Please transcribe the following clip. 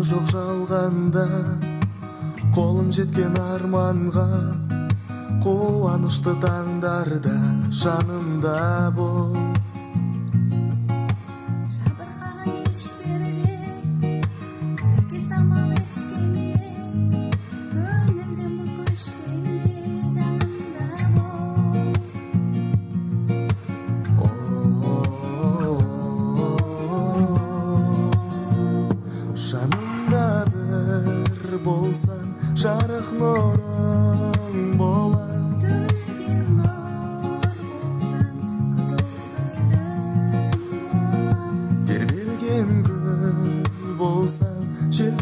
жок жалганда, колум жеткен арманга, кубанычты таңдарда жанымда бол. Жанымда бір болсан, жарық нұрың болам. Төгілген нұр болсан, қызыл гүлім болам. Тербелген гүл болсан, жел